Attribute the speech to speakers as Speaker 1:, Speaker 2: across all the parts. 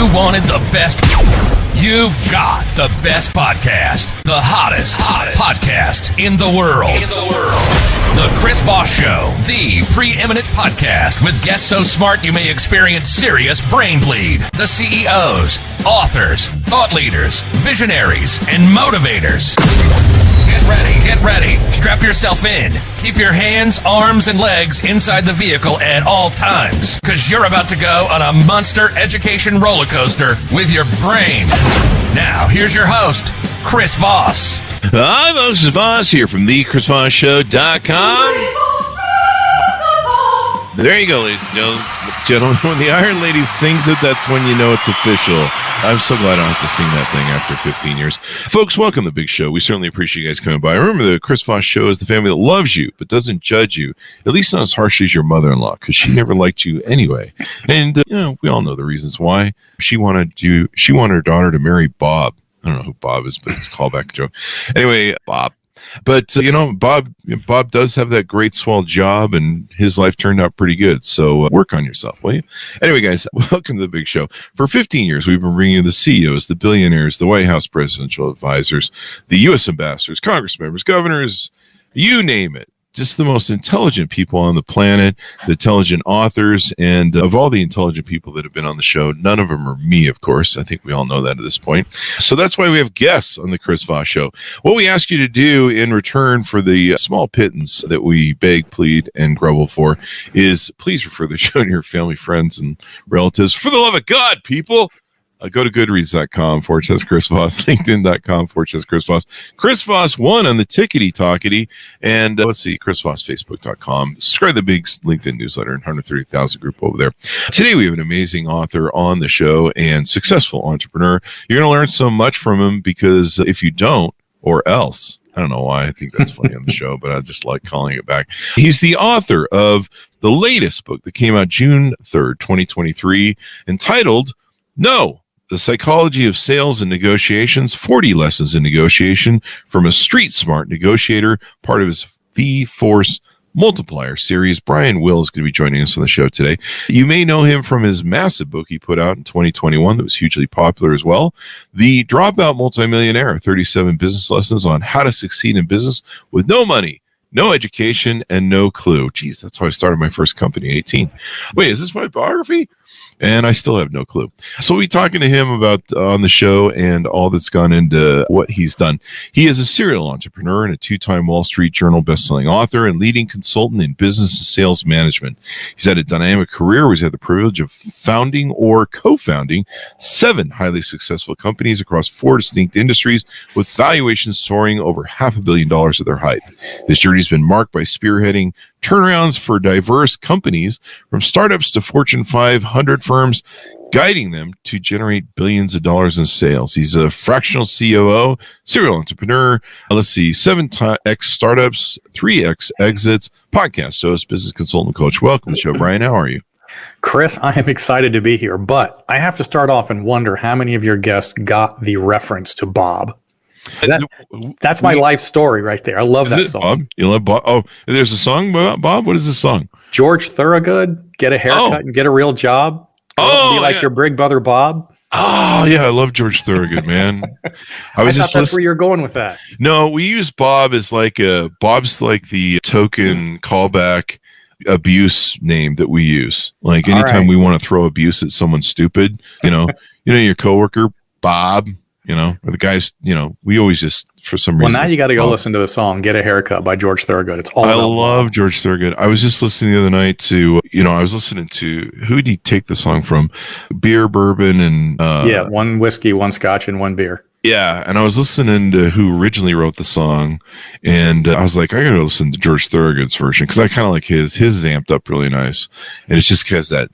Speaker 1: you wanted the best, you've got the best podcast. The hottest podcast in the world. The Chris Voss Show, the preeminent podcast with guests so smart you may experience serious brain bleed. The CEOs, authors, thought leaders, visionaries, and motivators. Get ready. Strap yourself in. Keep your hands, arms, and legs inside the vehicle at all times, because you're about to go on a monster education roller coaster with your brain. Now, here's your host, Chris Voss.
Speaker 2: I'm Chris Voss here from theChrisVossShow.com. There you go, ladies and gentlemen. When the Iron Lady sings it, that's when you know it's official. I'm so glad I don't have to sing that thing after 15 years. Folks, welcome to the big show. We certainly appreciate you guys coming by. Remember, the Chris Voss Show is the family that loves you, but doesn't judge you, at least not as harshly as your mother-in-law, because she never liked you anyway. And, we all know the reasons why. She wanted her daughter to marry Bob. I don't know who Bob is, but it's a callback joke. Anyway, Bob. But, Bob does have that great swell job, and his life turned out pretty good. So work on yourself, will you? Anyway, guys, welcome to the big show. For 15 years, we've been bringing you the CEOs, the billionaires, the White House presidential advisors, the U.S. ambassadors, Congress members, governors, you name it. Just the most intelligent people on the planet, the intelligent authors, and of all the intelligent people that have been on the show, none of them are me, of course. I think we all know that at this point. So that's why we have guests on the Chris Voss Show. What we ask you to do in return for the small pittance that we beg, plead, and grovel for is please refer the show to your family, friends, and relatives. For the love of God, people! Go to goodreads.com/Chris Voss, LinkedIn.com/Chris Voss, Chris Voss 1 on the tickety-talkety, and Chris Voss, Facebook.com. Subscribe to the big LinkedIn newsletter and 130,000 group over there. Today we have an amazing author on the show and successful entrepreneur. You're going to learn so much from him because if you don't, or else, I don't know why, I think that's funny on the show, but I just like calling it back. He's the author of the latest book that came out June 3rd, 2023, entitled No! The Psychology of Sales and Negotiations, 40 Lessons in Negotiation from a Street Smart Negotiator, part of his The Force Multiplier series. Brian Will is going to be joining us on the show today. You may know him from his massive book he put out in 2021 that was hugely popular as well. The Dropout Multimillionaire, 37 Business Lessons on How to Succeed in Business with No Money, No Education, and No Clue. Geez, that's how I started my first company at 18. Wait, is this my biography? And I still have no clue. So we'll be talking to him about on the show and all that's gone into what he's done. He is a serial entrepreneur and a 2-time Wall Street Journal bestselling author and leading consultant in business and sales management. He's had a dynamic career where he's had the privilege of founding or co-founding 7 highly successful companies across 4 distinct industries with valuations soaring over $500 million at their height. His journey has been marked by spearheading turnarounds for diverse companies from startups to Fortune 500 firms, guiding them to generate billions of dollars in sales. He's a fractional COO, serial entrepreneur, 7x startups, 3x exits, podcast host, business consultant, coach. Welcome to the show, Brian. How are you?
Speaker 3: Chris, I am excited to be here, but I have to start off and wonder how many of your guests got the reference to Bob. That's my life story right there. I love that song.
Speaker 2: Bob? You love Bob? Oh, there's a song about Bob? What is the song?
Speaker 3: George Thorogood, get a haircut and get a real job. Be like your big brother Bob.
Speaker 2: Oh, yeah, I love George Thorogood, man.
Speaker 3: I thought that's where you're going with that.
Speaker 2: No, we use Bob as Bob's like the token callback abuse name that we use. Like anytime we want to throw abuse at someone stupid, your coworker, Bob, or the guys, we always just, for some reason.
Speaker 3: Well, now you got to go listen to the song "Get a Haircut" by George Thorogood. It's all.
Speaker 2: I love George Thorogood. I was just listening the other night to, I was listening to, who did he take the song from? Beer, bourbon, and
Speaker 3: 1 whiskey, 1 scotch, and 1 beer.
Speaker 2: Yeah, and I was listening to who originally wrote the song, and I was like, I gotta listen to George Thorogood's version because I kind of like his. His is amped up really nice, and it's just because that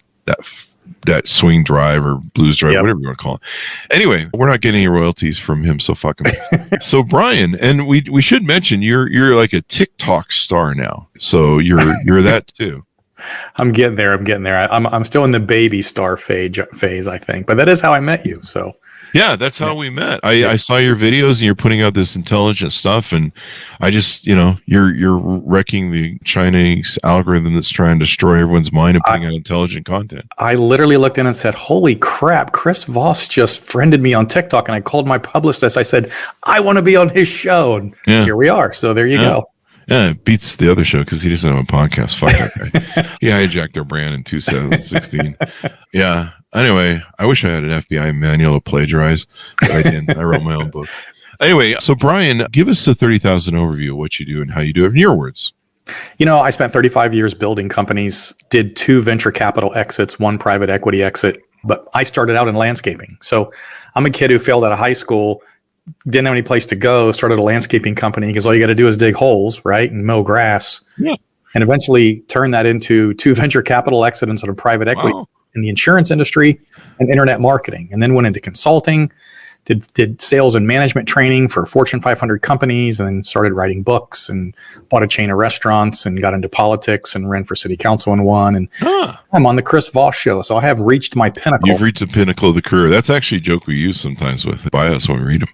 Speaker 2: swing drive or blues drive, whatever you want to call it. Anyway, we're not getting any royalties from him, so fuck him. So Brian, and we should mention you're like a TikTok star now, so you're that too.
Speaker 3: I'm getting there. I'm still in the baby star phase, I think, but that is how I met you. So
Speaker 2: Yeah, that's how we met. I saw your videos and you're putting out this intelligent stuff, and I just, you're wrecking the Chinese algorithm that's trying to destroy everyone's mind and putting out intelligent content.
Speaker 3: I literally looked in and said, holy crap, Chris Voss just friended me on TikTok, and I called my publicist. I said, I want to be on his show, and here we are. So there you go.
Speaker 2: Yeah, it beats the other show because he doesn't have a podcast. Fuck that guy. He hijacked their brand in 2016. Yeah. Anyway, I wish I had an FBI manual to plagiarize, but I didn't. I wrote my own book. Anyway, so Brian, give us a 30,000 overview of what you do and how you do it in your words.
Speaker 3: I spent 35 years building companies, did 2 venture capital exits, 1 private equity exit, but I started out in landscaping. So I'm a kid who failed out of high school, didn't have any place to go, started a landscaping company because all you got to do is dig holes, right? And mow grass. Yeah. And eventually turned that into 2 venture capital exits and a private equity in the insurance industry and internet marketing. And then went into consulting, did sales and management training for Fortune 500 companies, and then started writing books and bought a chain of restaurants and got into politics and ran for city council and won. And I'm on the Chris Voss Show. So I have reached my pinnacle.
Speaker 2: You've reached the pinnacle of the career. That's actually a joke we use sometimes with bios when we read them.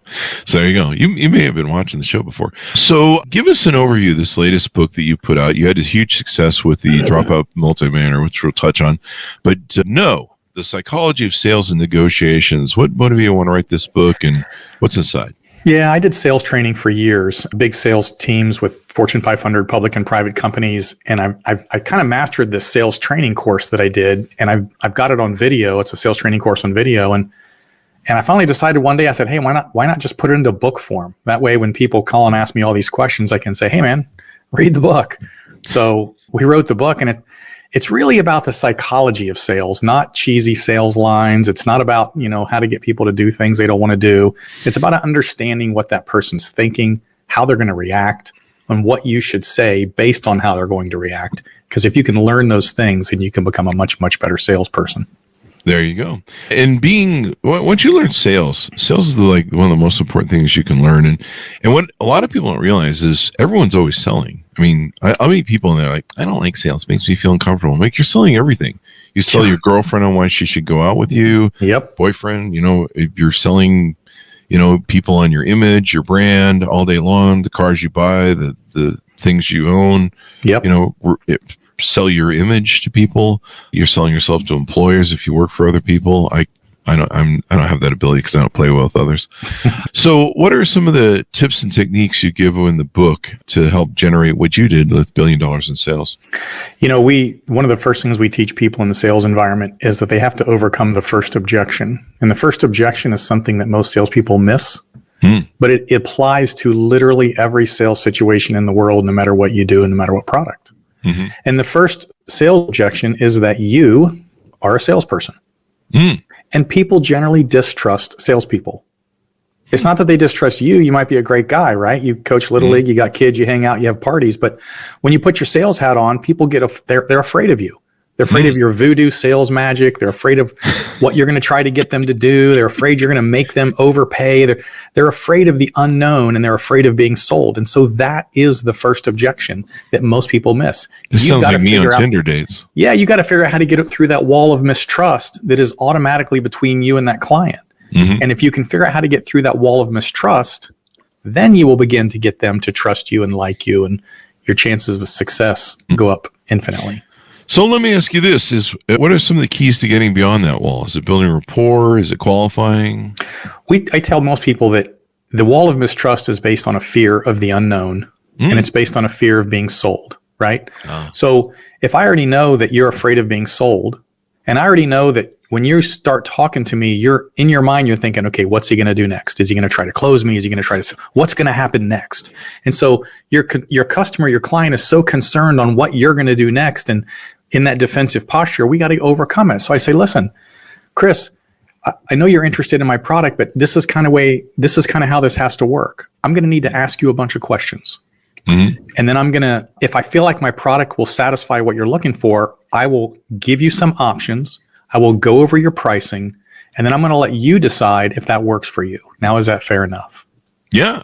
Speaker 2: So there you go. You may have been watching the show before. So give us an overview of this latest book that you put out. You had a huge success with the Dropout Multimillionaire, which we'll touch on. But The Psychology of Sales and Negotiations. What motivated you want to write this book, and what's inside?
Speaker 3: Yeah, I did sales training for years, big sales teams with Fortune 500 public and private companies. And I've kind of mastered this sales training course that I did, and I've got it on video. It's a sales training course on video. And I finally decided one day, I said, hey, why not just put it into book form? That way, when people call and ask me all these questions, I can say, hey, man, read the book. So we wrote the book, and it's really about the psychology of sales, not cheesy sales lines. It's not about, how to get people to do things they don't want to do. It's about understanding what that person's thinking, how they're going to react, and what you should say based on how they're going to react. Because if you can learn those things, then you can become a much, much better salesperson.
Speaker 2: There you go. And once you learn sales is one of the most important things you can learn. And what a lot of people don't realize is everyone's always selling. I mean, I meet people and they're like, I don't like sales. It makes me feel uncomfortable. I'm like, you're selling everything. You sell your girlfriend on why she should go out with you. Yep. Boyfriend, you're selling, people on your image, your brand all day long, the cars you buy, the things you own. Yep. Sell your image to people. You're selling yourself to employers if you work for other people. I don't have that ability because I don't play well with others. So what are some of the tips and techniques you give in the book to help generate what you did with $1 billion in sales?
Speaker 3: One of the first things we teach people in the sales environment is that they have to overcome the first objection. And the first objection is something that most salespeople miss, but it applies to literally every sales situation in the world, no matter what you do and no matter what product. Mm-hmm. And the first sales objection is that you are a salesperson. And people generally distrust salespeopeople. It's not that they distrust you. You might be a great guy, right? You coach Little League, you got kids, you hang out, you have parties. But when you put your sales hat on, people they're afraid of you. They're afraid of your voodoo sales magic. They're afraid of what you're going to try to get them to do. They're afraid you're going to make them overpay. They're afraid of the unknown, and they're afraid of being sold. And so that is the first objection that most people miss.
Speaker 2: This sounds like me on Tinder dates.
Speaker 3: Yeah, you got to figure out how to get through that wall of mistrust that is automatically between you and that client. Mm-hmm. And if you can figure out how to get through that wall of mistrust, then you will begin to get them to trust you and like you, and your chances of success go up infinitely.
Speaker 2: So let me ask you this, what are some of the keys to getting beyond that wall? Is it building rapport? Is it qualifying?
Speaker 3: I tell most people that the wall of mistrust is based on a fear of the unknown, and it's based on a fear of being sold, right? Oh. So if I already know that you're afraid of being sold, and I already know that when you start talking to me, in your mind, you're thinking, okay, what's he going to do next? Is he going to try to close me? Is he going to try to, what's going to happen next? And so your customer, your client is so concerned on what you're going to do next. And in that defensive posture, we got to overcome it. So I say, listen, Chris, I know you're interested in my product, but this is kind of how this has to work. I'm going to need to ask you a bunch of questions. Mm-hmm. And then if I feel like my product will satisfy what you're looking for, I will give you some options. I will go over your pricing, and then I'm going to let you decide if that works for you. Now, is that fair enough?
Speaker 2: Yeah.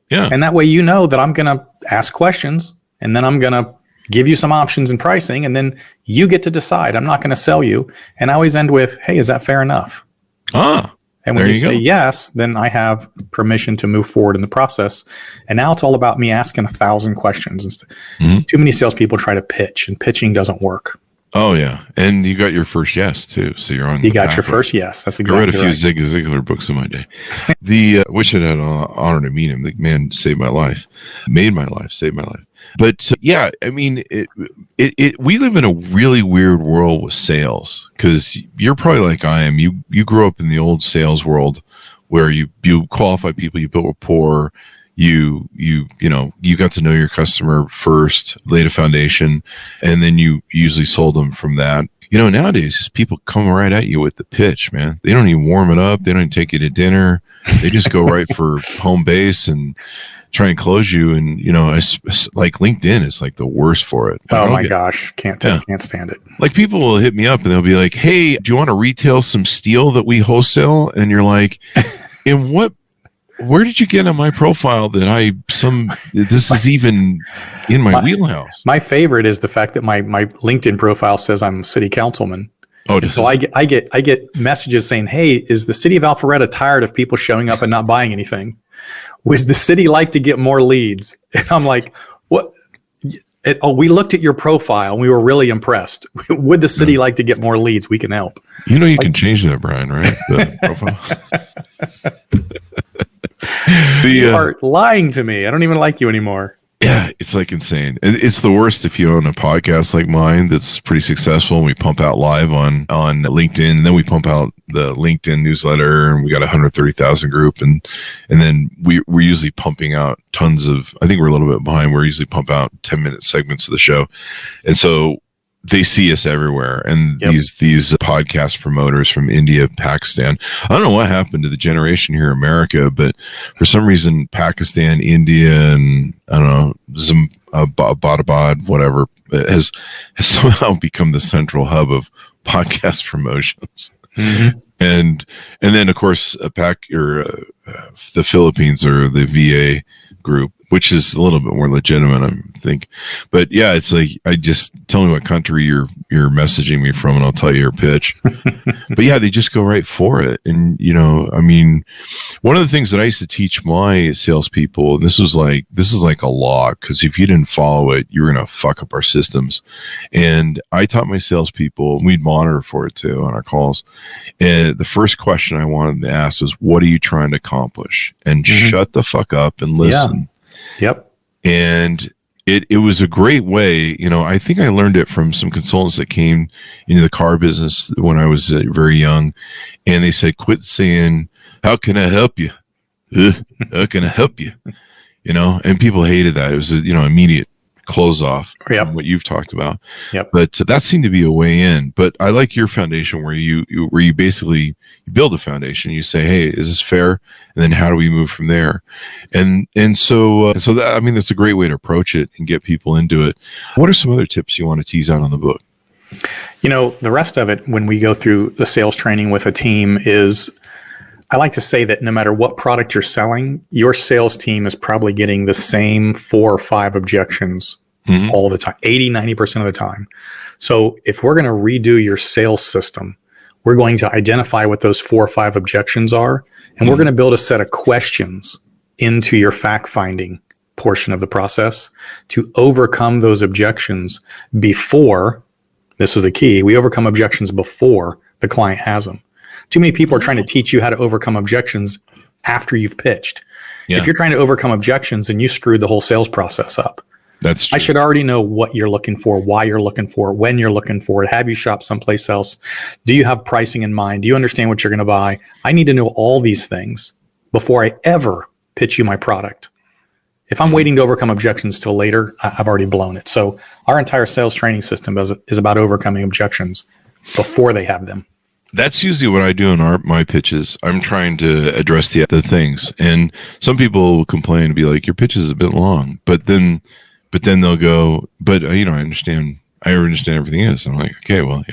Speaker 2: Yeah.
Speaker 3: And that way, that I'm going to ask questions, and then I'm going to give you some options and pricing, and then you get to decide. I'm not going to sell you. And I always end with, hey, is that fair enough? And And when you say yes, then I have permission to move forward in the process. And now it's all about me asking 1,000 questions. Too many salespeople try to pitch, and pitching doesn't work.
Speaker 2: Oh, yeah. And you got your first yes, too. So you're on.
Speaker 3: You got your first yes. That's exactly right.
Speaker 2: I read a few Zig Ziglar books in my day. Wish I had an honor to meet him. The man saved my life, made my life, saved my life. But yeah, I mean, we live in a really weird world with sales, because you're probably like I am. You grew up in the old sales world where you qualify people, you build rapport, you got to know your customer first, laid a foundation, and then you usually sold them from that. Nowadays, just people come right at you with the pitch, man. They don't even warm it up. They don't even take you to dinner. They just go right for home base and try and close you. And, like LinkedIn is like the worst for it.
Speaker 3: Oh my gosh. Can't stand it.
Speaker 2: Like people will hit me up and they'll be like, hey, do you want to retail some steel that we wholesale? And you're like, where did you get on my profile that this is even in my wheelhouse? My
Speaker 3: favorite is the fact that my LinkedIn profile says I'm a city councilman.
Speaker 2: Oh,
Speaker 3: so I get messages saying, hey, is the city of Alpharetta tired of people showing up and not buying anything? Would the city like to get more leads? And I'm like, what? We looked at your profile and we were really impressed. Would the city like to get more leads? We can help.
Speaker 2: You can change that, Brian, right? The profile.
Speaker 3: You are lying to me. I don't even like you anymore.
Speaker 2: Yeah, it's like insane. It's the worst if you own a podcast like mine that's pretty successful and we pump out live on LinkedIn, and then we pump out the LinkedIn newsletter, and we got 130,000 group, and then we're usually pumping out tons of, I think we're a little bit behind, we're usually pump out 10-minute segments of the show. And so they see us everywhere. And these podcast promoters from India, Pakistan, I don't know what happened to the generation here in America, but for some reason, Pakistan, India, and I don't know, Abbottabad, whatever, has somehow become the central hub of podcast promotions. Mm-hmm. And then of course, the Philippines or the VA group, which is a little bit more legitimate, I think. But yeah, it's like, I just tell me what country you're messaging me from and I'll tell you your pitch. But yeah, they just go right for it. And, I mean, one of the things that I used to teach my salespeople, and this is like a law, because if you didn't follow it, you were going to fuck up our systems. And I taught my salespeople, and we'd monitor for it too on our calls. And the first question I wanted to ask was, what are you trying to accomplish? And shut the fuck up and listen.
Speaker 3: Yep.
Speaker 2: And it was a great way. I think I learned it from some consultants that came into the car business when I was very young. And they said, quit saying, how can I help you? How can I help you? And people hated that. It was immediate close off from what you've talked about.
Speaker 3: Yep.
Speaker 2: But that seemed to be a way in. But I like your foundation where you basically build a foundation. You say, hey, is this fair? And then how do we move from there? And so that, I mean, that's a great way to approach it and get people into it. What are some other tips you want to tease out on the book?
Speaker 3: The rest of it, when we go through the sales training with a team, is I like to say that no matter what product you're selling, your sales team is probably getting the same 4 or 5 objections all the time, 80, 90% of the time. So if we're going to redo your sales system, we're going to identify what those 4 or 5 objections are, and we're going to build a set of questions into your fact-finding portion of the process to overcome those objections before, this is the key, we overcome objections before the client has them. Too many people are trying to teach you how to overcome objections after you've pitched. Yeah. If you're trying to overcome objections, then you screwed the whole sales process up.
Speaker 2: That's true.
Speaker 3: I should already know what you're looking for, why you're looking for it, when you're looking for it. Have you shopped someplace else? Do you have pricing in mind? Do you understand what you're going to buy? I need to know all these things before I ever pitch you my product. If I'm waiting to overcome objections till later, I've already blown it. So our entire sales training system is about overcoming objections before they have them.
Speaker 2: That's usually what I do in my pitches. I'm trying to address the things. And some people will complain and be like, your pitch is a bit long. But then they'll go, but I understand everything is. I'm like, okay, well,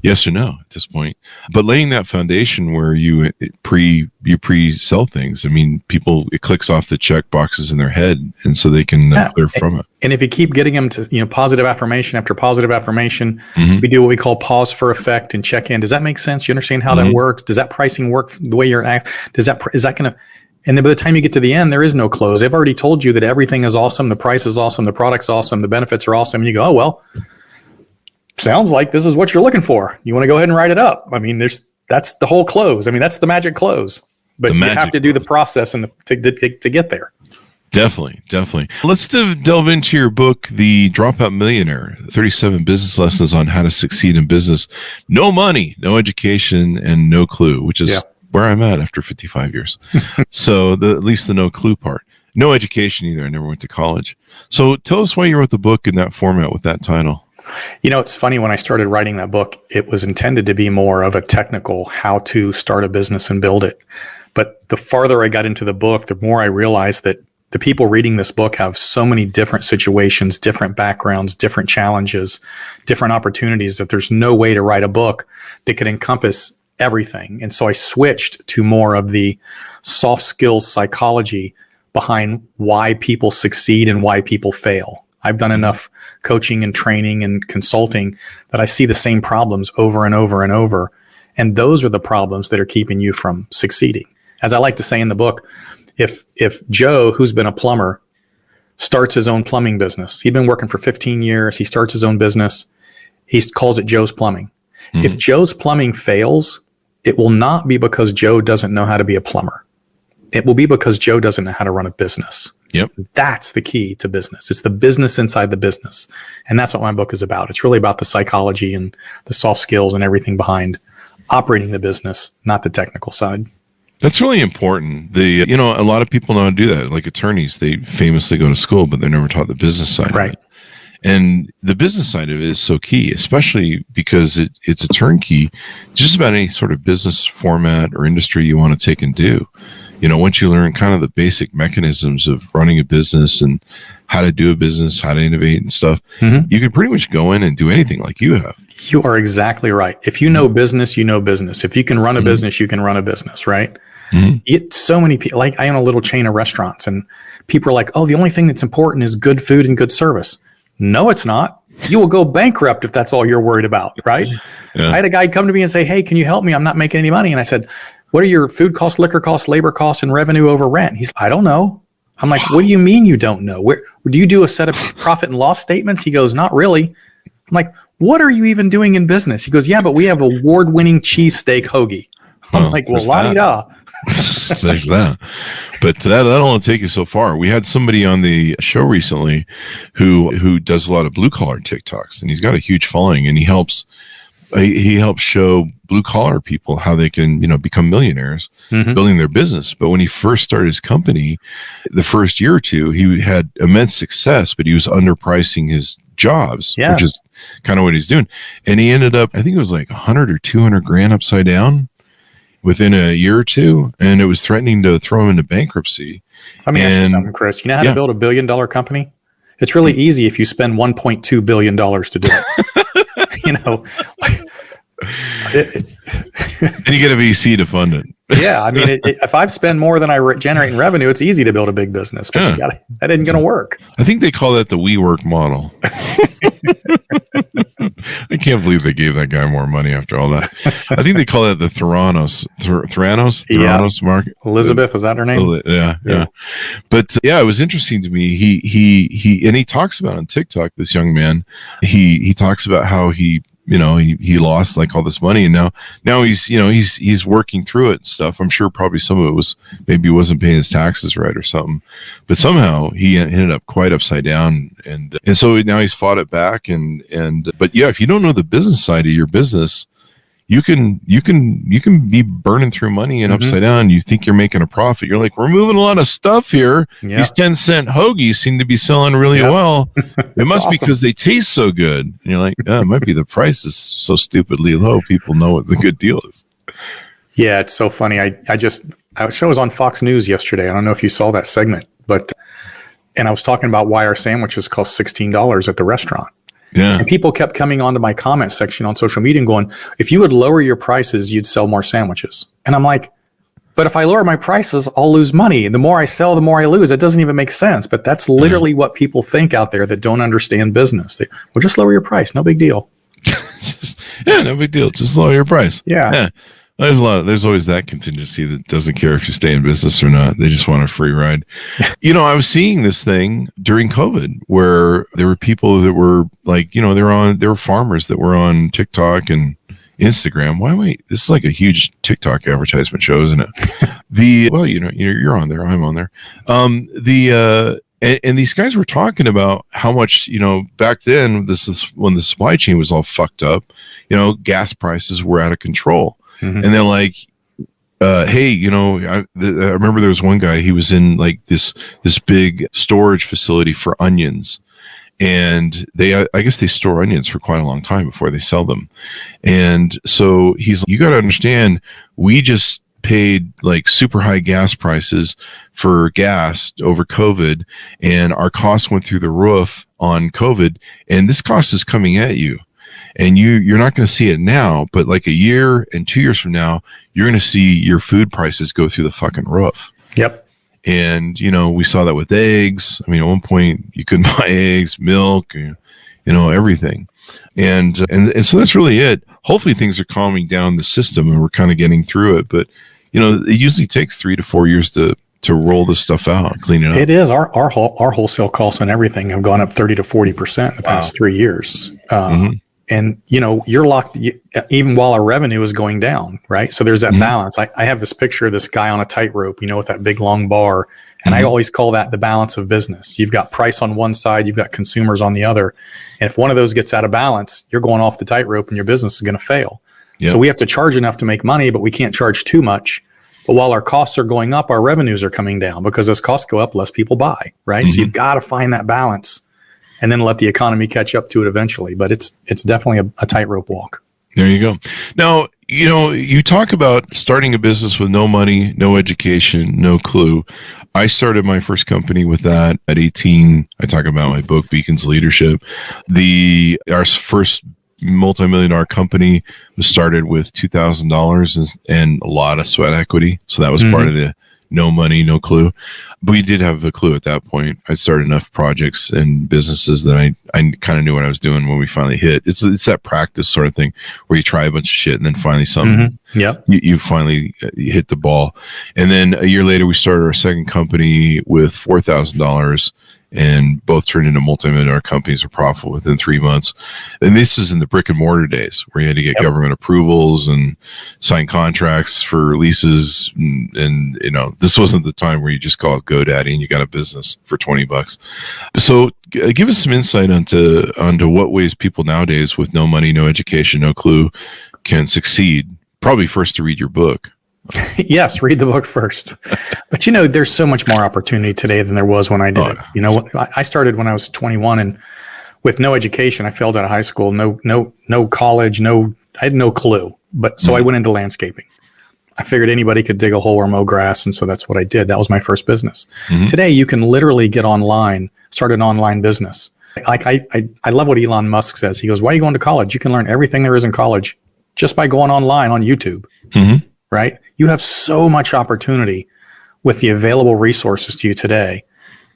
Speaker 2: yes or no at this point. But laying that foundation where you pre-sell things, I mean, it clicks off the check boxes in their head, and so they can clear from it.
Speaker 3: And if you keep getting them to, positive affirmation after positive affirmation, we do what we call pause for effect and check in. Does that make sense? You understand how that works? Does that pricing work the way you're acting? Is that going to, and then by the time you get to the end, there is no close. They've already told you that everything is awesome. The price is awesome. The product's awesome. The benefits are awesome. And you go, oh, well, sounds like this is what you're looking for. You want to go ahead and write it up. I mean, that's the whole close. I mean, that's the magic close. But you have to do the process and to get there.
Speaker 2: Definitely. Let's delve into your book, The Dropout Millionaire, 37 Business Lessons on How to Succeed in Business. No money, no education, and no clue, which is where I'm at after 55 years. So at least the no clue part. No education either. I never went to college. So tell us why you wrote the book in that format with that title.
Speaker 3: It's funny, when I started writing that book, it was intended to be more of a technical how to start a business and build it. But the farther I got into the book, the more I realized that the people reading this book have so many different situations, different backgrounds, different challenges, different opportunities, that there's no way to write a book that could encompass everything. And so I switched to more of the soft skills psychology behind why people succeed and why people fail. I've done enough coaching and training and consulting that I see the same problems over and over and over. And those are the problems that are keeping you from succeeding. As I like to say in the book, if Joe, who's been a plumber, starts his own plumbing business, he'd been working for 15 years, he starts his own business, he calls it Joe's Plumbing. If Joe's Plumbing fails, it will not be because Joe doesn't know how to be a plumber. It will be because Joe doesn't know how to run a business.
Speaker 2: Yep.
Speaker 3: That's the key to business. It's the business inside the business. And that's what my book is about. It's really about the psychology and the soft skills and everything behind operating the business, not the technical side.
Speaker 2: That's really important. A lot of people know how to do that. Like attorneys, they famously go to school, but they're never taught the business side of it. And the business side of it is so key, especially because it's a turnkey, just about any sort of business format or industry you want to take and do. Once you learn kind of the basic mechanisms of running a business and how to do a business, how to innovate and stuff, you can pretty much go in and do anything like you have. You
Speaker 3: are exactly right. If you know business, you know business. If you can run a business, you can run a business, right? So many people, like I own a little chain of restaurants, and people are like, oh, the only thing that's important is good food and good service. No, it's not. You will go bankrupt if that's all you're worried about, right? I had a guy come to me and say, hey, can you help me? I'm not making any money. And I said, what are your food costs, liquor costs, labor costs, and revenue over rent? He's, I don't know. I'm like, what do you mean you don't know? Where do you do a set of profit and loss statements? He goes, not really. I'm like, what are you even doing in business? He goes, yeah, but we have award-winning cheesesteak hoagie. I'm like, well, la-di-da.
Speaker 2: There's that. But that'll only take you so far. We had somebody on the show recently who does a lot of blue-collar TikToks, and he's got a huge following, and he helps show blue-collar people how they can, become millionaires building their business. But when he first started his company, the first year or two, he had immense success, but he was underpricing his jobs, which is kind of what he's doing. And he ended up, I think it was like 100 or 200 grand upside down within a year or two, and it was threatening to throw him into bankruptcy.
Speaker 3: Let me ask you something, Chris. You know how to build $1 billion company? It's really easy if you spend $1.2 billion to do it.
Speaker 2: And you get a VC to fund it.
Speaker 3: Yeah, I mean, if I spend more than I generate in revenue, it's easy to build a big business. But that isn't going to work.
Speaker 2: I think they call that the WeWork model. I can't believe they gave that guy more money after all that. I think they call it the Theranos market.
Speaker 3: Elizabeth, is that her name?
Speaker 2: Yeah. But it was interesting to me. He talks about on TikTok, this young man, he talks about how he lost like all this money, and now he's working through it and stuff. I'm sure probably some of it was maybe he wasn't paying his taxes right or something, but somehow he ended up quite upside down, and so now he's fought it back, but if you don't know the business side of your business, you can be burning through money and upside down. You think you're making a profit. You're like, we're moving a lot of stuff here. Yeah. These 10-cent hoagies seem to be selling really well. It must be because they taste so good. And you're like, it might be the price is so stupidly low. People know what the good deal is.
Speaker 3: Yeah, it's so funny. Our show was on Fox News yesterday. I don't know if you saw that segment, and I was talking about why our sandwiches cost $16 at the restaurant.
Speaker 2: Yeah.
Speaker 3: And people kept coming onto my comment section on social media and going, if you would lower your prices, you'd sell more sandwiches. And I'm like, but if I lower my prices, I'll lose money. The more I sell, the more I lose. It doesn't even make sense. But that's literally what people think out there that don't understand business. Well, just lower your price. No big deal.
Speaker 2: No big deal. Just lower your price.
Speaker 3: Yeah.
Speaker 2: There's always that contingency that doesn't care if you stay in business or not. They just want a free ride. I was seeing this thing during COVID where there were people that were like, there were farmers that were on TikTok and Instagram. This is like a huge TikTok advertisement show, isn't it? You're on there. I'm on there. And these guys were talking about how much, back then, this is when the supply chain was all fucked up, gas prices were out of control. Mm-hmm. And they're like, hey, I remember there was one guy, he was in like this big storage facility for onions. And I guess they store onions for quite a long time before they sell them. And so he's like, you got to understand, we just paid like super high gas prices for gas over COVID, and our costs went through the roof on COVID. And this cost is coming at you. And you're not going to see it now, but like a year and 2 years from now, you're going to see your food prices go through the fucking roof.
Speaker 3: Yep.
Speaker 2: And, we saw that with eggs. I mean, at one point you couldn't buy eggs, milk, everything. And so that's really it. Hopefully things are calming down the system and we're kind of getting through it. But, it usually takes 3 to 4 years to roll this stuff out, clean it up.
Speaker 3: It is. Our wholesale costs on everything have gone up 30 to 40% in the past 3 years.
Speaker 2: Mm-hmm.
Speaker 3: And, you're locked even while our revenue is going down, right? So there's that balance. I have this picture of this guy on a tightrope, with that big long bar. And I always call that the balance of business. You've got price on one side, you've got consumers on the other. And if one of those gets out of balance, you're going off the tightrope and your business is going to fail. Yep. So we have to charge enough to make money, but we can't charge too much. But while our costs are going up, our revenues are coming down because as costs go up, less people buy, right? Mm-hmm. So you've got to find that balance and then let the economy catch up to it eventually. But it's definitely a tightrope walk.
Speaker 2: There you go. Now, you talk about starting a business with no money, no education, no clue. I started my first company with that at 18. I talk about my book, Beacons Leadership. Our first multi-million-dollar company was started with $2,000 and a lot of sweat equity. So that was part of the no money, no clue. But we did have a clue at that point. I started enough projects and businesses that I kind of knew what I was doing when we finally hit. It's that practice sort of thing where you try a bunch of shit and then finally something, you finally hit the ball. And then a year later, we started our second company with $4,000 and both turned into multi-million-dollar companies, are profitable within 3 months. And this is in the brick and mortar days where you had to get government approvals and sign contracts for leases. And this wasn't the time where you just call it GoDaddy and you got a business for $20. So give us some insight onto what ways people nowadays with no money, no education, no clue can succeed. Probably first to read your book.
Speaker 3: Yes, read the book first. But there's so much more opportunity today than there was when I did it. I started when I was 21 and with no education. I failed out of high school, no college, I had no clue. But so I went into landscaping. I figured anybody could dig a hole or mow grass, and so that's what I did. That was my first business. Mm-hmm. Today, you can literally get online, start an online business. Like I love what Elon Musk says. He goes, "Why are you going to college? You can learn everything there is in college just by going online on YouTube." Mm-hmm. Right? You have so much opportunity with the available resources to you today.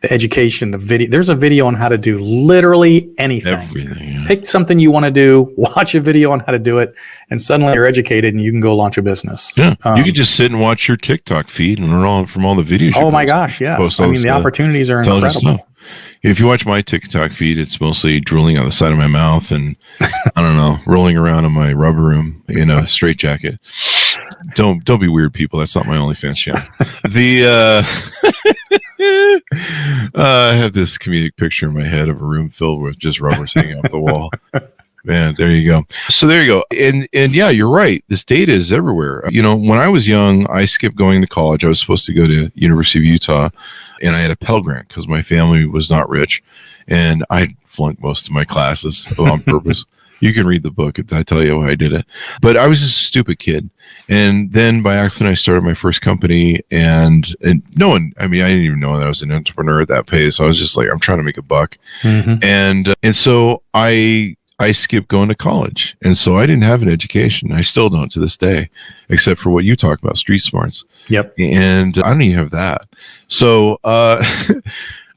Speaker 3: The education, the video. There's a video on how to do literally anything.
Speaker 2: Everything. Yeah.
Speaker 3: Pick something you want to do, watch a video on how to do it, and suddenly you're educated and you can go launch a business.
Speaker 2: Yeah. You could just sit and watch your TikTok feed and learn all from all the videos.
Speaker 3: Oh my gosh, yes. I mean, the opportunities are incredible.
Speaker 2: If you watch my TikTok feed, it's mostly drooling on the side of my mouth and, I don't know, rolling around in my rubber room in a straitjacket. Don't be weird, people. That's not my OnlyFans channel. I have this comedic picture in my head of a room filled with just rubbers hanging off the wall. Man, there you go. So there you go. And yeah, you're right. This data is everywhere. When I was young, I skipped going to college. I was supposed to go to University of Utah, and I had a Pell Grant because my family was not rich, and I flunked most of my classes on purpose. You can read the book. I tell you why I did it. But I was just a stupid kid. And then by accident, I started my first company. And no one, I didn't even know that I was an entrepreneur at that pace. So I was just like, I'm trying to make a buck. Mm-hmm. And so I skipped going to college. And so I didn't have an education. I still don't to this day, except for what you talk about, street smarts.
Speaker 3: Yep.
Speaker 2: And I don't even have that. So, but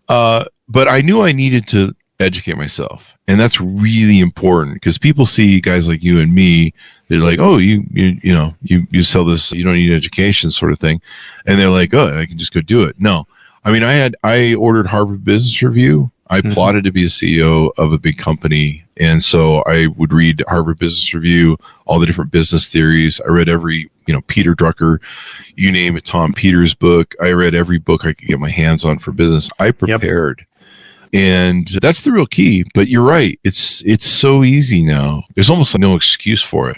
Speaker 2: I knew I needed to educate myself. And that's really important because people see guys like you and me, they're like, oh, you sell this, you don't need education sort of thing. And they're like, oh, I can just go do it. No, I ordered Harvard Business Review. I plotted to be a CEO of a big company. And so I would read Harvard Business Review, all the different business theories. I read every, Peter Drucker, you name it, Tom Peters book. I read every book I could get my hands on for business. I prepared. Yep. And that's the real key. But you're right. It's so easy now. There's almost no excuse for it.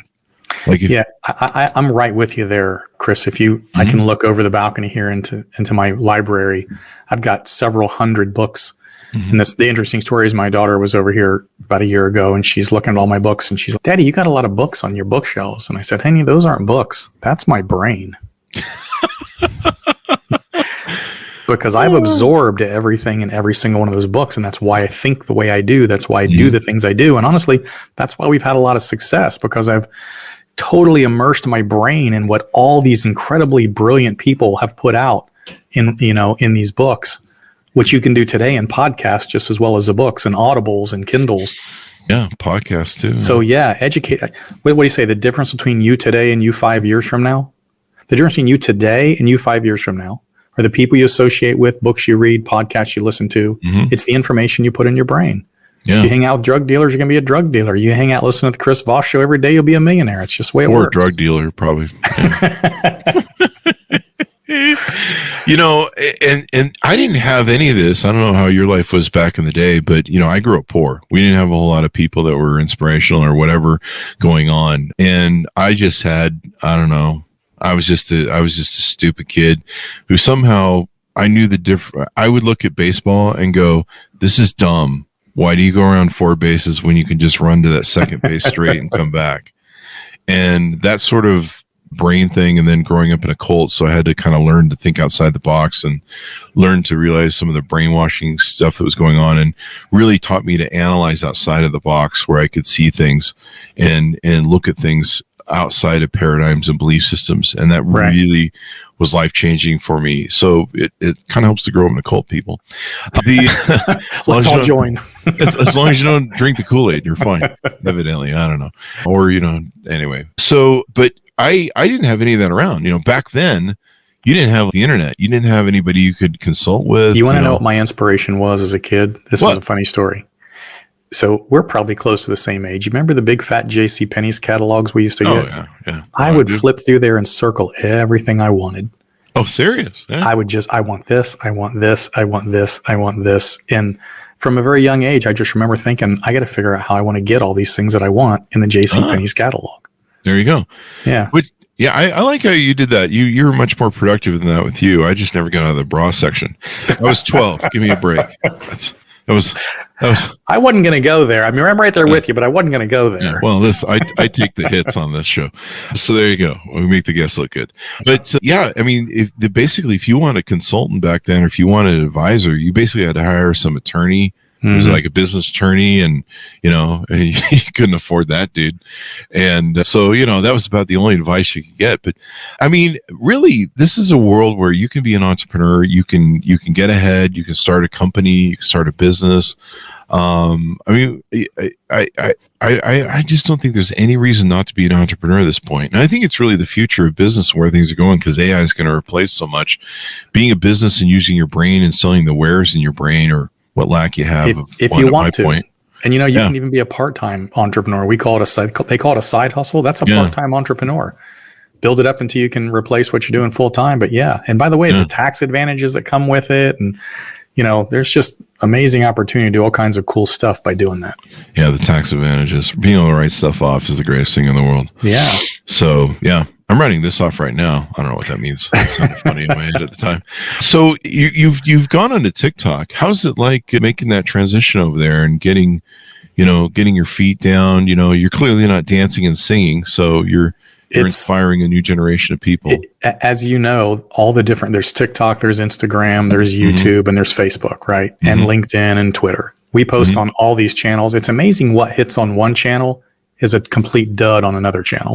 Speaker 3: I'm right with you there, Chris. If you, I can look over the balcony here into my library. I've got several hundred books. And the interesting story is my daughter was over here about a year ago and she's looking at all my books and she's like, Daddy, you got a lot of books on your bookshelves. And I said, honey, those aren't books. That's my brain. Because I've absorbed everything in every single one of those books. And that's why I think the way I do. That's why I do the things I do. And honestly, that's why we've had a lot of success because I've totally immersed my brain in what all these incredibly brilliant people have put out in these books. Which you can do today in podcasts just as well as the books and Audibles and Kindles.
Speaker 2: Yeah, podcasts too.
Speaker 3: So educate. What do you say? The difference between you today and you 5 years from now? The difference between you today and you 5 years from now are the people you associate with, books you read, podcasts you listen to. It's the information you put in your brain. Yeah. If you hang out with drug dealers, you're going to be a drug dealer. You hang out listening to the Chris Voss Show every day, you'll be a millionaire. It's just the way it works.
Speaker 2: Or a drug dealer, probably. Yeah. And I didn't have any of this. I don't know how your life was back in the day, but I grew up poor. We didn't have a whole lot of people that were inspirational or whatever going on. And I just had, I don't know, I was just a stupid kid who somehow I knew the difference. I would look at baseball and go, this is dumb. Why do you go around four bases when you can just run to that second base straight and come back? And that sort of brain thing, and then growing up in a cult, so I had to kind of learn to think outside the box and learn to realize some of the brainwashing stuff that was going on, and really taught me to analyze outside of the box where I could see things and look at things outside of paradigms and belief systems. And that really was life-changing for me. So it kind of helps to grow up in a cult, people.
Speaker 3: Let's all join.
Speaker 2: As long as you don't drink the Kool-Aid, you're fine. Evidently, I don't know. Or, anyway. So, but I didn't have any of that around. Back then, you didn't have the internet. You didn't have anybody you could consult with.
Speaker 3: You want to know what my inspiration was as a kid? This is a funny story. So we're probably close to the same age. You remember the big fat JCPenney's catalogs we used to get?
Speaker 2: Oh, yeah.
Speaker 3: I would flip through there and circle everything I wanted.
Speaker 2: Oh, serious? Yeah.
Speaker 3: I want this, I want this, I want this, I want this. And from a very young age, I just remember thinking, I got to figure out how I want to get all these things that I want in the JCPenney's catalog.
Speaker 2: There you go.
Speaker 3: Yeah.
Speaker 2: But yeah, I like how you did that. You were much more productive than that with you. I just never got out of the bra section. I was 12. Give me a break. That was.
Speaker 3: I wasn't going to go there. I'm right there with you, but I wasn't going to go there.
Speaker 2: Yeah, well, I take the hits on this show. So there you go. We make the guests look good. But if you want a consultant back then, or if you want an advisor, you basically had to hire some attorney. He was like a business attorney, and you couldn't afford that, dude. And so that was about the only advice you could get. But really, this is a world where you can be an entrepreneur. You can get ahead. You can start a company. You can start a business. I just don't think there's any reason not to be an entrepreneur at this point. And I think it's really the future of business and where things are going, because AI is going to replace so much. Being a business and using your brain and selling the wares in your brain, or what lack you have
Speaker 3: if you want to. Point. And you can even be a part-time entrepreneur. They call it a side hustle. That's a part-time entrepreneur. Build it up until you can replace what you're doing full-time. But and by the way, the tax advantages that come with it, and there's just amazing opportunity to do all kinds of cool stuff by doing that. Yeah,
Speaker 2: the tax advantages. Being able to write stuff off is the greatest thing in the world.
Speaker 3: Yeah.
Speaker 2: So, I'm writing this off right now. I don't know what that means. It sounded funny in my head at the time. So you've gone onto TikTok. How's it like making that transition over there and getting getting your feet down. You're clearly not dancing and singing, so you're inspiring a new generation of people.
Speaker 3: As you know, all the different, there's TikTok, there's Instagram, there's YouTube, and there's Facebook, right? And LinkedIn and Twitter. We post on all these channels. It's amazing what hits on one channel is a complete dud on another channel.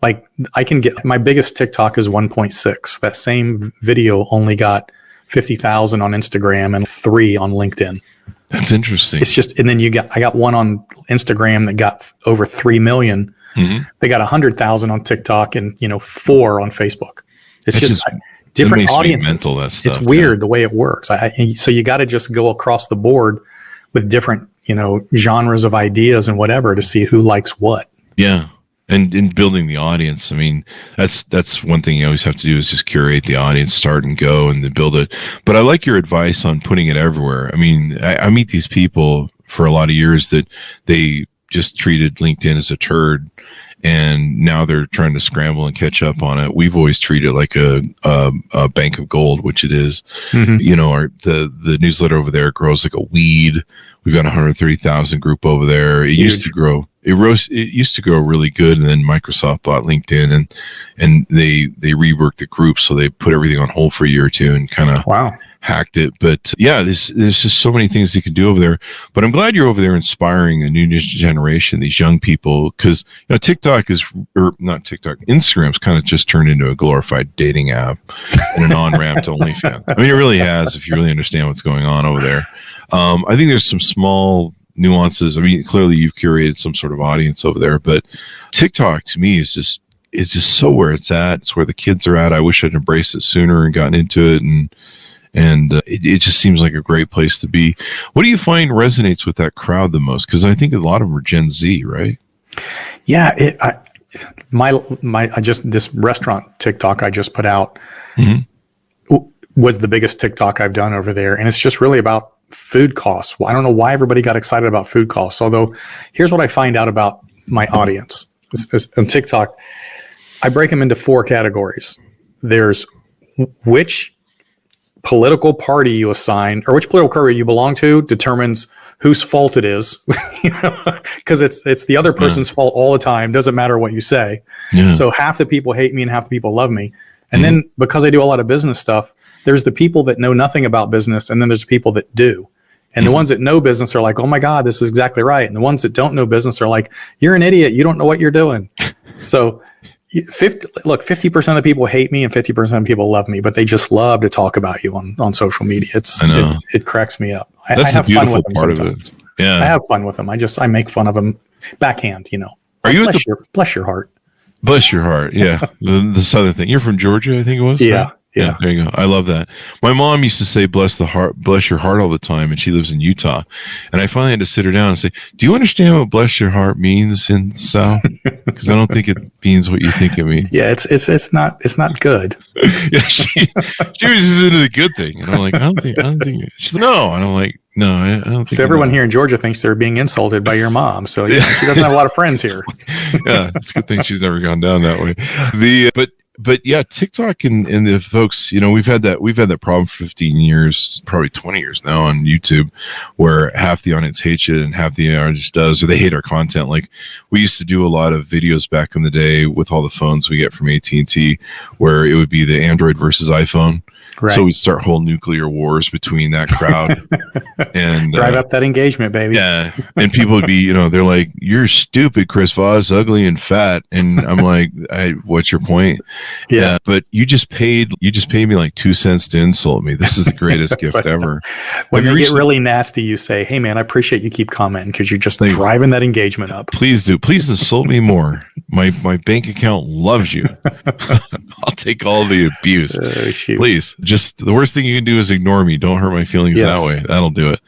Speaker 3: Like I can get, my biggest TikTok is 1.6. That same video only got 50,000 on Instagram and 3 on LinkedIn.
Speaker 2: That's interesting.
Speaker 3: It's just, and then I got one on Instagram that got over 3 million. They got 100,000 on TikTok and 4 on Facebook. It's just different audiences. Mental, that stuff, it's weird the way it works. So you got to just go across the board with different genres of ideas and whatever to see who likes what.
Speaker 2: Yeah, and in building the audience, I mean that's one thing you always have to do is just curate the audience, start and go, and then build it. But I like your advice on putting it everywhere. I mean, I meet these people for a lot of years that they just treated LinkedIn as a turd, and now they're trying to scramble and catch up on it. We've always treated it like a bank of gold, which it is. The newsletter over there grows like a weed. We've got 130,000 group over there. It used to grow. It used to grow really good, and then Microsoft bought LinkedIn, and they reworked the group, so they put everything on hold for a year or two and kind of hacked it. But yeah, there's just so many things you can do over there. But I'm glad you're over there inspiring a new generation, these young people, because Instagram's kind of just turned into a glorified dating app and an on-ramp to OnlyFans. I mean, it really has, if you really understand what's going on over there. I think there's some small nuances. I mean, clearly you've curated some sort of audience over there, but TikTok to me is just so where it's at. It's where the kids are at. I wish I'd embraced it sooner and gotten into it, and it just seems like a great place to be. What do you find resonates with that crowd the most? Because I think a lot of them are Gen Z, right? Yeah, this restaurant TikTok I just put out was the biggest TikTok I've done over there, and it's just really about food costs. Well, I don't know why everybody got excited about food costs. Although, here's what I find out about my audience on TikTok. I break them into 4 categories. There's which political party you assign, or which political party you belong to, determines whose fault it is. Because it's the other person's fault all the time. Doesn't matter what you say. Yeah. So half the people hate me and half the people love me. And then because I do a lot of business stuff, there's the people that know nothing about business, and then there's people that do. And the ones that know business are like, oh my God, this is exactly right. And the ones that don't know business are like, you're an idiot. You don't know what you're doing. So 50% of the people hate me and 50% of people love me, but they just love to talk about you on social media. It cracks me up. I have fun with them sometimes. Yeah. I have fun with them. I make fun of them backhand, Are you
Speaker 3: bless your heart.
Speaker 2: Bless your heart. Yeah. the southern thing. You're from Georgia, I think it was.
Speaker 3: Yeah.
Speaker 2: Right? Yeah, there you go. I love that. My mom used to say, bless your heart all the time, and she lives in Utah. And I finally had to sit her down and say, do you understand what bless your heart means in the South? Because I don't think it means what you think it means.
Speaker 3: Yeah, it's not good.
Speaker 2: Yeah, she was just into the good thing. And I'm like, I don't think she's like, no. And I'm like, no, I don't think
Speaker 3: so. Everyone here in Georgia thinks they're being insulted by your mom. So she doesn't have a lot of friends here.
Speaker 2: Yeah, it's a good thing she's never gone down that way. But yeah, TikTok and the folks, we've had that problem for 15 years, probably 20 years now on YouTube, where half the audience hates it and half the audience does, or they hate our content. Like we used to do a lot of videos back in the day with all the phones we get from AT&T, where it would be the Android versus iPhone. Right. So we'd start whole nuclear wars between that crowd and
Speaker 3: drive up that engagement, baby.
Speaker 2: Yeah. And people would be, they're like, you're stupid, Chris Voss, ugly and fat. And I'm like, what's your point? Yeah. But you just paid me like 2 cents to insult me. This is the greatest gift ever.
Speaker 3: When you get really nasty, you say, hey man, I appreciate you keep commenting because you're just driving that engagement up.
Speaker 2: Please do. Please insult me more. My bank account loves you. I'll take all the abuse. Please. Just the worst thing you can do is ignore me. Don't hurt my feelings that way. That'll do it.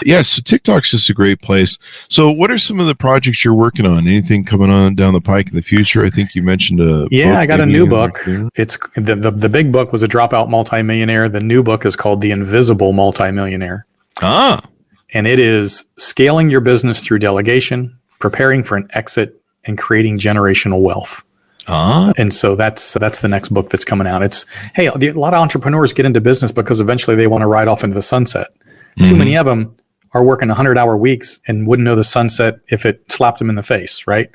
Speaker 2: Yeah, so TikTok's just a great place. So what are some of the projects you're working on? Anything coming on down the pike in the future? I think you mentioned
Speaker 3: I got a new book. It's the big book was A Dropout Multimillionaire. The new book is called The Invisible Multimillionaire. And it is scaling your business through delegation, preparing for an exit, and creating generational wealth. And so that's the next book that's coming out. A lot of entrepreneurs get into business because eventually they want to ride off into the sunset. Too many of them are working 100-hour weeks and wouldn't know the sunset if it slapped them in the face, right?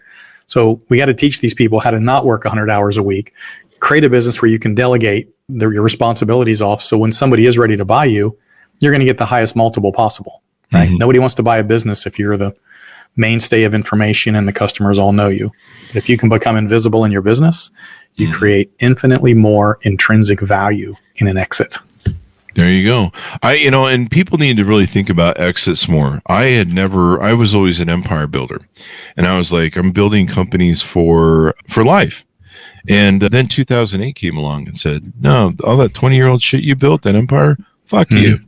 Speaker 3: So we got to teach these people how to not work 100 hours a week, create a business where you can delegate your responsibilities off. So when somebody is ready to buy you, you're going to get the highest multiple possible, right? Mm-hmm. Nobody wants to buy a business if you're the mainstay of information and the customers all know you. But if you can become invisible in your business, you create infinitely more intrinsic value in an exit.
Speaker 2: There you go. And people need to really think about exits more. I was always an empire builder, and I was like, I'm building companies for life. And then 2008 came along and said, no, all that 20-year-old shit you built, that empire, fuck you.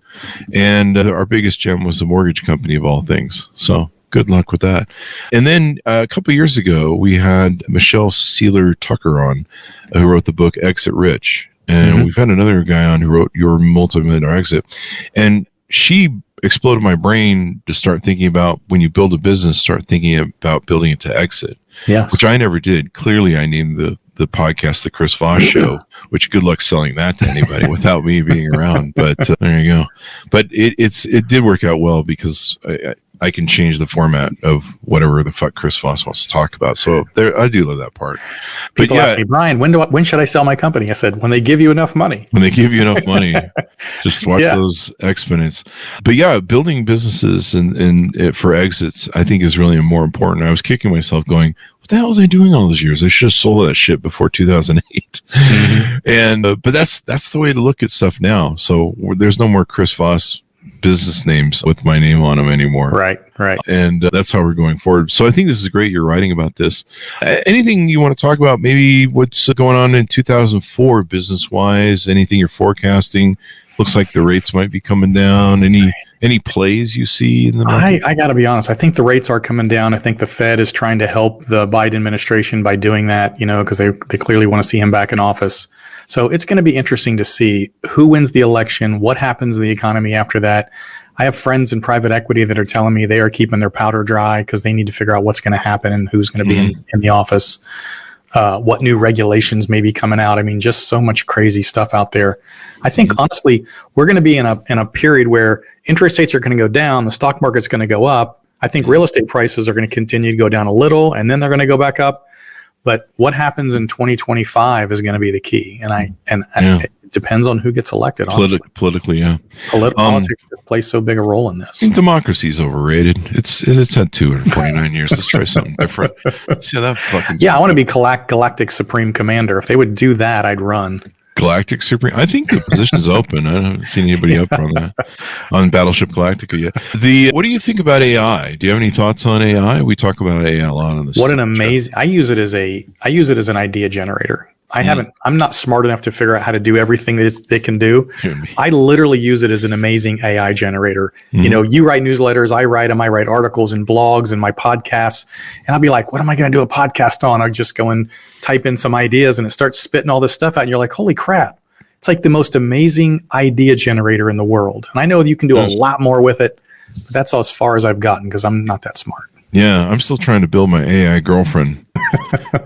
Speaker 2: And our biggest gem was the mortgage company of all things. So good luck with that. And then a couple of years ago, we had Michelle Sealer Tucker on, who wrote the book Exit Rich. And we've had another guy on who wrote Your Multimillionaire Exit. And she exploded my brain to start thinking about, when you build a business, start thinking about building it to exit.
Speaker 3: Yes.
Speaker 2: Which I never did. Clearly, I named the podcast The Chris Voss Show, which good luck selling that to anybody without me being around. But there you go. But it did work out well, because I can change the format of whatever the fuck Chris Voss wants to talk about. So I do love that part.
Speaker 3: People ask me, Brian, when should I sell my company? I said, when they give you enough money.
Speaker 2: When they give you enough money, just watch those exponents. But yeah, building businesses and for exits, I think is really more important. I was kicking myself going, what the hell was I doing all those years? I should have sold that shit before 2008. And but that's the way to look at stuff now. So there's no more Chris Voss business names with my name on them anymore.
Speaker 3: Right.
Speaker 2: And that's how we're going forward. So I think this is great. You're writing about this. Anything you want to talk about? Maybe what's going on in 2004 business-wise? Anything you're forecasting? Looks like the rates might be coming down. Any plays you see in the market?
Speaker 3: I got to be honest. I think the rates are coming down. I think the Fed is trying to help the Biden administration by doing that, because they clearly want to see him back in office. So it's going to be interesting to see who wins the election, what happens to the economy after that. I have friends in private equity that are telling me they are keeping their powder dry because they need to figure out what's going to happen and who's going to be in the office, what new regulations may be coming out. I mean, just so much crazy stuff out there. I think, honestly, we're going to be in a period where interest rates are going to go down, the stock market's going to go up. I think real estate prices are going to continue to go down a little, and then they're going to go back up. But what happens in 2025 is going to be the key, and it depends on who gets elected.
Speaker 2: Politically, yeah.
Speaker 3: Politics plays so big a role in this.
Speaker 2: I think democracy is overrated. It's had 249 years. Let's try something different. See how that fucking.
Speaker 3: Yeah, I want to be Galactic Supreme Commander. If they would do that, I'd run.
Speaker 2: Galactic Supreme. I think the position's open. I haven't seen anybody up on that on Battleship Galactica yet. What do you think about AI? Do you have any thoughts on AI? We talk about AI a lot on this.
Speaker 3: What an amazing! I use it as an idea generator. I'm not smart enough to figure out how to do everything that they can do. I literally use it as an amazing AI generator. You write newsletters, I write them, I write articles and blogs and my podcasts. And I'll be like, what am I going to do a podcast on? I'll just go and type in some ideas and it starts spitting all this stuff out. And you're like, holy crap. It's like the most amazing idea generator in the world. And I know you can do a lot more with it, but that's as far as I've gotten because I'm not that smart.
Speaker 2: Yeah, I'm still trying to build my AI girlfriend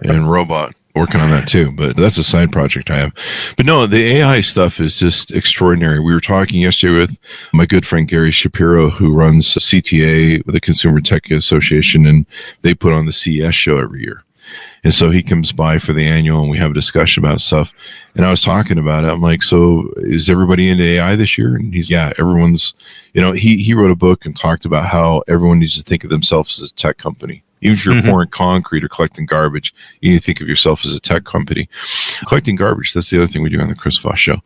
Speaker 2: and robot. Working on that too, but that's a side project I have. But no, the AI stuff is just extraordinary. We were talking yesterday with my good friend Gary Shapiro, who runs CTA, the Consumer Tech Association, and they put on the CES show every year. And so he comes by for the annual and we have a discussion about stuff. And I was talking about it. I'm like, so is everybody into AI this year? And he's, yeah, everyone's, he wrote a book and talked about how everyone needs to think of themselves as a tech company. Even if you're pouring concrete or collecting garbage, you need to think of yourself as a tech company. Collecting garbage, that's the other thing we do on the Chris Voss Show.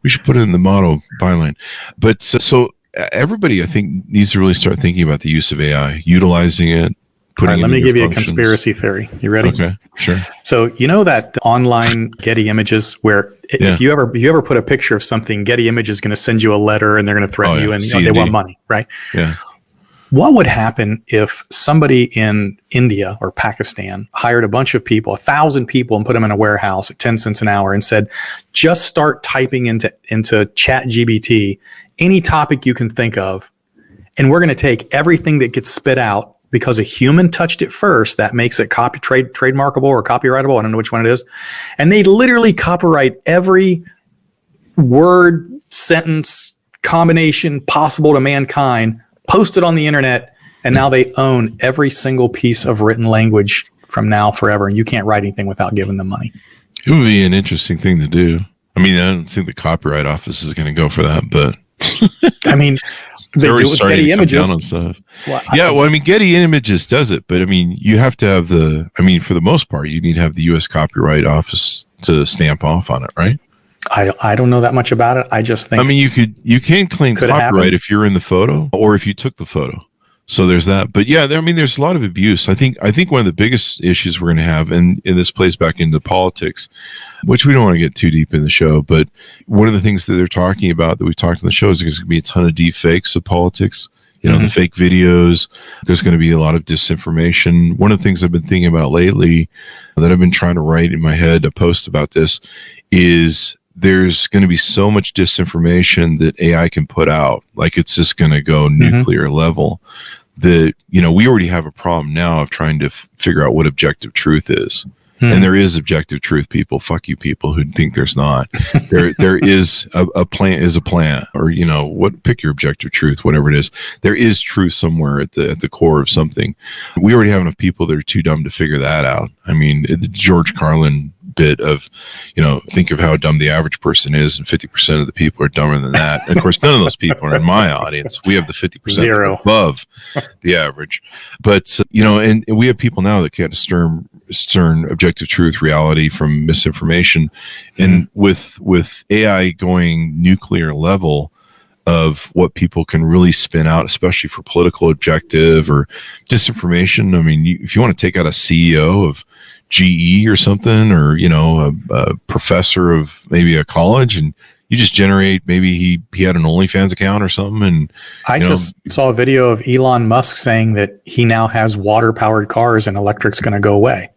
Speaker 2: We should put it in the motto byline. But so everybody, I think, needs to really start thinking about the use of AI, utilizing it.
Speaker 3: All right, let me give you a conspiracy theory. You ready?
Speaker 2: Okay, sure.
Speaker 3: So that online Getty Images where if you ever put a picture of something, Getty Images is going to send you a letter and they're going to threaten you and they want money, right?
Speaker 2: Yeah.
Speaker 3: What would happen if somebody in India or Pakistan hired a bunch of people, 1,000 people, and put them in a warehouse at 10 cents an hour and said, just start typing into ChatGPT any topic you can think of, and we're going to take everything that gets spit out because a human touched it first, that makes it trademarkable or copyrightable. I don't know which one it is. And they literally copyright every word, sentence, combination possible to mankind post it on the internet, and now they own every single piece of written language from now forever, and you can't write anything without giving them money.
Speaker 2: It would be an interesting thing to do. I mean, I don't think the Copyright Office is going to go for that, but
Speaker 3: I mean, they do it with Getty Images.
Speaker 2: Well, I mean, Getty Images does it, but I mean, you have to have for the most part, you need to have the U.S. Copyright Office to stamp off on it, right?
Speaker 3: I don't know that much about it. I just think.
Speaker 2: I mean, you can claim copyright if you're in the photo or if you took the photo. So there's that. But yeah, there's a lot of abuse. I think one of the biggest issues we're going to have, and this plays back into politics, which we don't want to get too deep in the show, but one of the things that they're talking about that we've talked on the show is there's going to be a ton of deep fakes of politics. The fake videos. There's going to be a lot of disinformation. One of the things I've been thinking about lately that I've been trying to write in my head, a post about this, is there's going to be so much disinformation that AI can put out. Like it's just going to go nuclear level that, we already have a problem now of trying to figure out what objective truth is. And there is objective truth, people. Fuck you people who think there's not. There is a plan, or pick your objective truth, whatever it is. There is truth somewhere at the core of something. We already have enough people that are too dumb to figure that out. I mean, the George Carlin bit of, think of how dumb the average person is, and 50% of the people are dumber than that. And of course, none of those people are in my audience. We have the 50% above the average. But, and we have people now that can't discern objective truth, reality from misinformation. And with AI going nuclear level of what people can really spin out, especially for political objective or disinformation. I mean, if you want to take out a CEO of GE or something, or, a professor of maybe a college, and you just generate, maybe he had an OnlyFans account or something. And
Speaker 3: I just saw a video of Elon Musk saying that he now has water powered cars and electric's going to go away.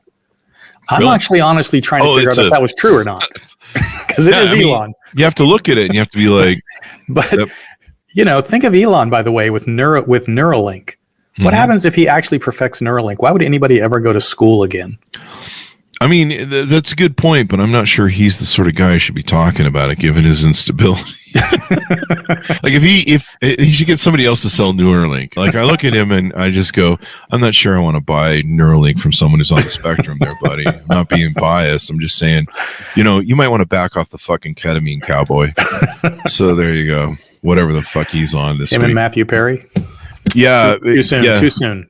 Speaker 3: I'm actually honestly trying to figure out if that was true or not, because it is Elon.
Speaker 2: You have to look at it and you have to be like,
Speaker 3: but think of Elon, by the way, with Neuralink. What happens if he actually perfects Neuralink? Why would anybody ever go to school again?
Speaker 2: I mean, that's a good point, but I'm not sure he's the sort of guy who should be talking about it, given his instability. Like if he should get somebody else to sell Neuralink. Like I look at him and I just go, I'm not sure I want to buy Neuralink from someone who's on the spectrum there, buddy. I'm not being biased. I'm just saying, you might want to back off the fucking ketamine, cowboy. So there you go. Whatever the fuck he's on this week.
Speaker 3: Him and Matthew Perry?
Speaker 2: Yeah.
Speaker 3: Too soon.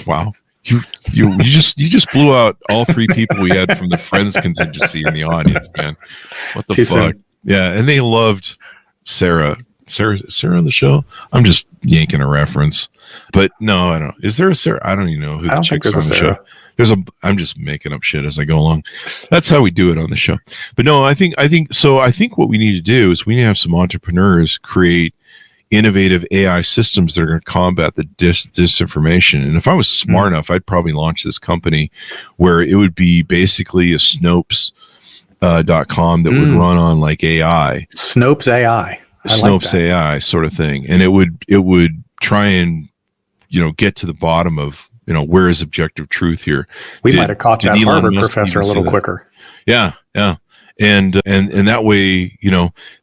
Speaker 2: Wow. You just blew out all three people we had from the Friends contingency in the audience, man. What the fuck? Soon. Yeah, and they loved Sarah. Sarah on the show? I'm just yanking a reference. But no, I don't. Is there a Sarah? I don't even know who the chick's on the show. I'm just making up shit as I go along. That's how we do it on the show. But no, I think what we need to do is we need to have some entrepreneurs create innovative AI systems that are going to combat the disinformation. And if I was smart enough, I'd probably launch this company where it would be basically a Snopes .com that would run on like AI.
Speaker 3: Snopes AI.
Speaker 2: Snopes AI sort of thing. And it would try and, get to the bottom of, where is objective truth here?
Speaker 3: We might have caught that Harvard professor a little quicker.
Speaker 2: Yeah. Yeah. And that way,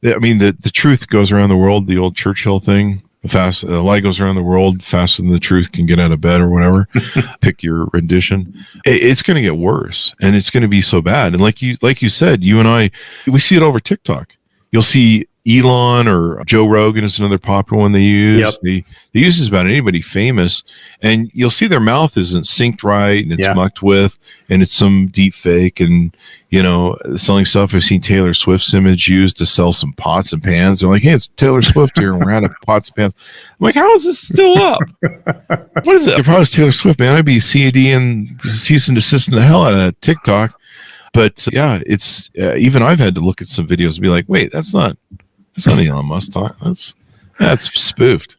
Speaker 2: I mean, the truth goes around the world, the old Churchill thing. The lie goes around the world faster than the truth can get out of bed or whatever. Pick your rendition. It's going to get worse, and it's going to be so bad. And like you said, you and I, we see it over TikTok. You'll see Elon or Joe Rogan is another popular one they use. Yep. They use this about anybody famous, and you'll see their mouth isn't synced right, and it's mucked with, and it's some deep fake, and selling stuff. I've seen Taylor Swift's image used to sell some pots and pans. They're like, hey, it's Taylor Swift here, and we're out of pots and pans. I'm like, how is this still up? What is it? If I was Taylor Swift, man, I'd be CAD and cease and desist the hell out of that TikTok. But yeah, it's even I've had to look at some videos and be like, wait, that's not Elon Musk talk. That's spoofed.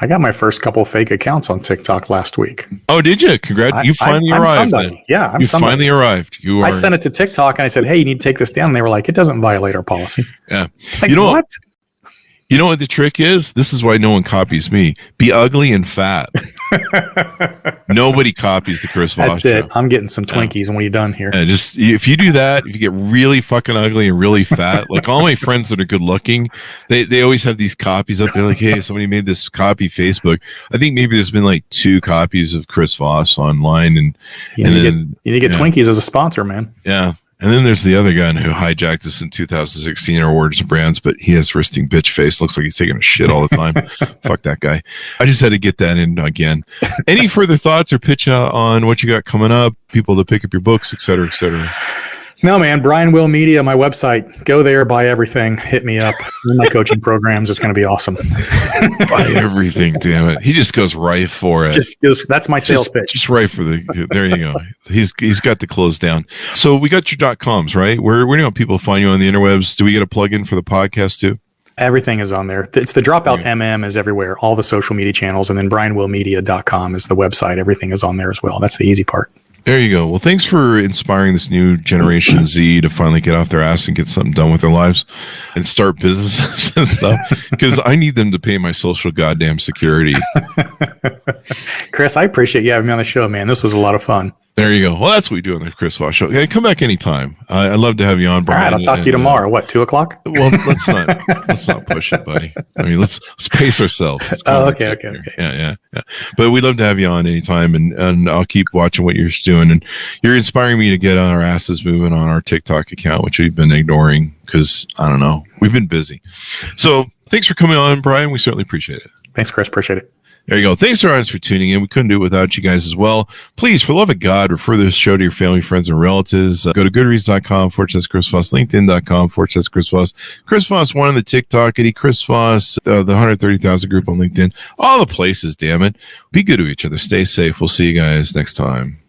Speaker 3: I got my first couple fake accounts on TikTok last week.
Speaker 2: Oh, did you? Congrats! You finally arrived.
Speaker 3: Yeah,
Speaker 2: you finally arrived.
Speaker 3: I sent it to TikTok and I said, "Hey, you need to take this down." And they were like, "It doesn't violate our policy."
Speaker 2: Yeah.
Speaker 3: Like, what?
Speaker 2: You know what the trick is? This is why no one copies me. Be ugly and fat. Nobody copies the Chris Voss
Speaker 3: That's it.
Speaker 2: Show.
Speaker 3: I'm getting some Twinkies, and when you're done here.
Speaker 2: Just if you do that, if you get really fucking ugly and really fat, like all my friends that are good looking, they always have these copies up there. Like, hey, somebody made this copy Facebook. I think maybe there's been like 2 copies of Chris Voss online, and
Speaker 3: You need to get Twinkies as a sponsor, man.
Speaker 2: Yeah. And then there's the other guy who hijacked us in 2016 or orders brands, but he has resting bitch face. Looks like he's taking a shit all the time. Fuck that guy. I just had to get that in again. Any further thoughts or pitch on what you got coming up, people to pick up your books, et cetera, et cetera?
Speaker 3: No, man. Brian Will Media, my website. Go there, buy everything. Hit me up. In my coaching programs. It's going to be awesome.
Speaker 2: Buy everything, damn it. He just goes right for it.
Speaker 3: That's my sales pitch.
Speaker 2: Just right for there you go. He's got the close down. So we got your .coms, right? Where do you want people to find you on the interwebs? Do we get a plug-in for the podcast too?
Speaker 3: Everything is on there. It's the Dropout MM is everywhere. All the social media channels. And then brianwillmedia.com is the website. Everything is on there as well. That's the easy part.
Speaker 2: There you go. Well, thanks for inspiring this new generation Z to finally get off their ass and get something done with their lives and start businesses and stuff. Because I need them to pay my social goddamn security.
Speaker 3: Chris, I appreciate you having me on the show, man. This was a lot of fun.
Speaker 2: There you go. Well, that's what we do on the Chris Voss Show. Okay, come back anytime. I'd love to have you on, Brian.
Speaker 3: All right, I'll talk to you tomorrow. What, 2:00?
Speaker 2: Well, let's not push it, buddy. I mean, let's pace ourselves.
Speaker 3: Okay.
Speaker 2: Yeah. But we'd love to have you on anytime, and I'll keep watching what you're doing. And you're inspiring me to get our asses moving on our TikTok account, which we've been ignoring because, I don't know, we've been busy. So thanks for coming on, Brian. We certainly appreciate it.
Speaker 3: Thanks, Chris. Appreciate it.
Speaker 2: There you go. Thanks to our audience for tuning in. We couldn't do it without you guys as well. Please, for the love of God, refer this show to your family, friends, and relatives. Go to goodreads.com/Chris Voss, LinkedIn.com/Chris Voss, Chris Voss 1 on the TikTok, Eddie Chris Voss, the 130,000 group on LinkedIn, all the places, damn it. Be good to each other. Stay safe. We'll see you guys next time.